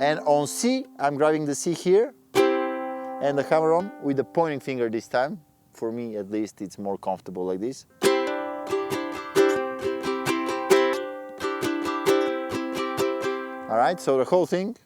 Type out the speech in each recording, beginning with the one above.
And on C, I'm grabbing the C here and the hammer on with the pointing finger this time. For me, at least, it's more comfortable like this. All right, so the whole thing.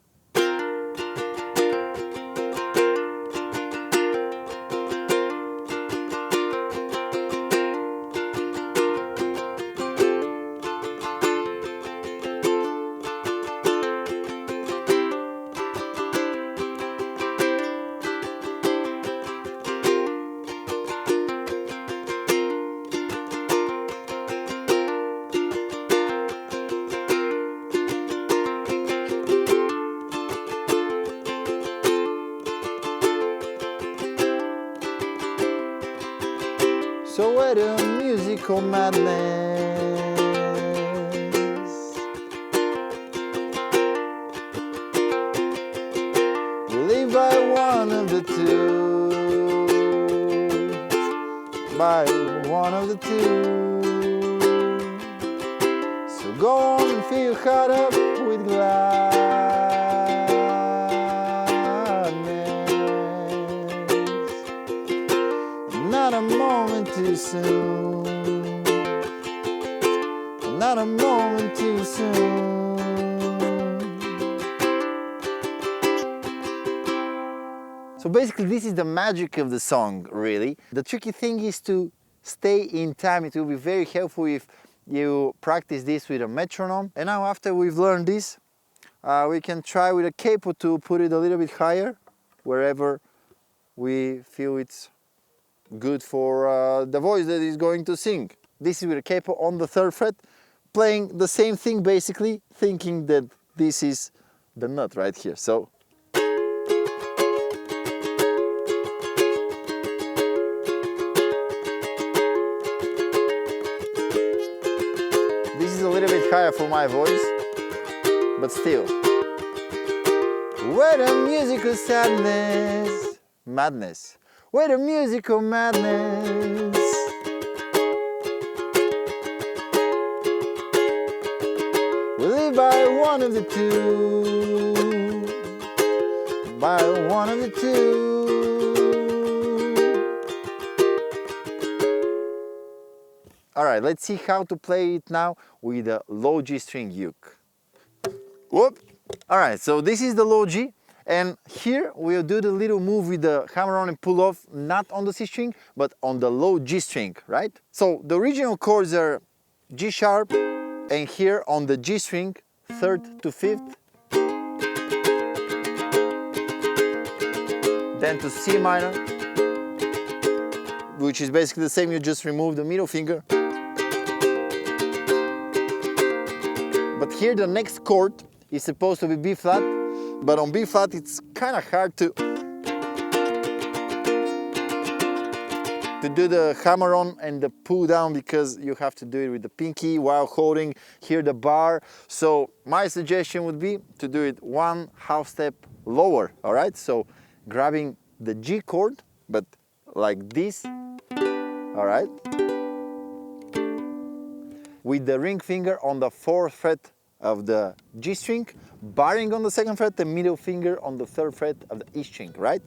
So what a musical madness. We live by one of the two. By one of the two. So go on and fill your heart up with gladness. Not a moment too soon. Not a moment too soon. So basically this is the magic of the song, really. The tricky thing is to stay in time. It will be very helpful if you practice this with a metronome. And now after we've learned this, we can try with a capo to put it a little bit higher, wherever we feel it's good for the voice that is going to sing. This is with a capo on the 3rd fret, playing the same thing basically, thinking that this is the note right here. So this is a little bit higher for my voice, but still. What a musical sadness, madness. What a musical madness. We live by one of the two. By one of the two. Alright, let's see how to play it now with a low G string uke. Whoop! Alright, so this is the low G. And here we'll do the little move with the hammer on and pull off, not on the C string, but on the low G string, right? So the original chords are G sharp, and here on the G string, 3rd to 5th, then to C minor, which is basically the same, you just remove the middle finger. But here the next chord is supposed to be B flat, but on B flat it's kind of hard to do the hammer on and the pull down, because you have to do it with the pinky while holding here the bar. So my suggestion would be to do it 1/2 step lower, all right? So grabbing the G chord, but like this, all right? With the ring finger on the 4th fret of the G string, barring on the 2nd fret, the middle finger on the 3rd fret of the E string, right?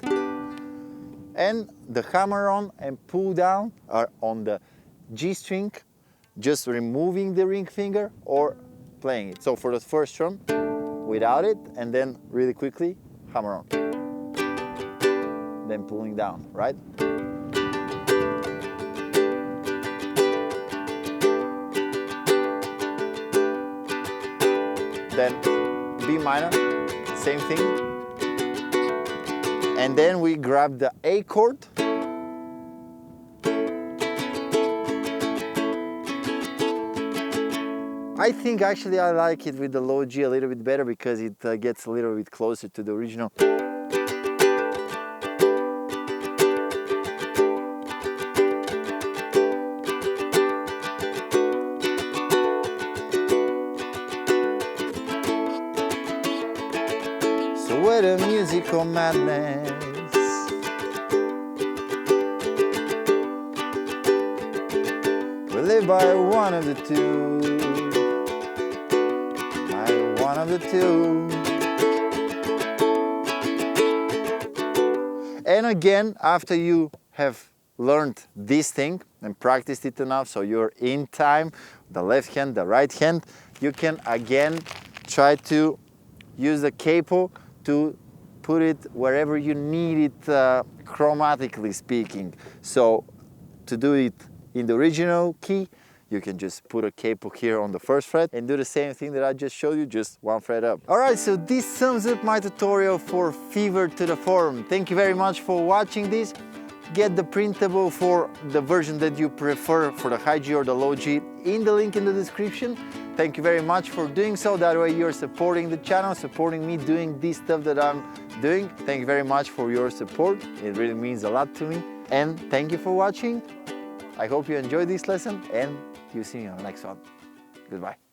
And the hammer on and pull down are on the G string, just removing the ring finger or playing it. So for the first strum, without it, and then really quickly, hammer on. Then pulling down, right? Then B minor, same thing. And then we grab the A chord. I think actually I like it with the low G a little bit better, because it gets a little bit closer to the original. What a musical madness. We live by one of the two. By one of the two. And again, after you have learned this thing and practiced it enough so you're in time, the left hand, the right hand, you can again try to use the capo to put it wherever you need it, chromatically speaking. So to do it in the original key, you can just put a capo here on the first fret and do the same thing that I just showed you, just one fret up. Alright, so this sums up my tutorial for Fever to the Forum. Thank you very much for watching this. Get the printable for the version that you prefer for the high G or the low G in the link in the description. Thank you very much for doing so. That way you're supporting the channel, supporting me doing this stuff that I'm doing. Thank you very much for your support. It really means a lot to me. And thank you for watching. I hope you enjoyed this lesson and you see me on the next one. Goodbye.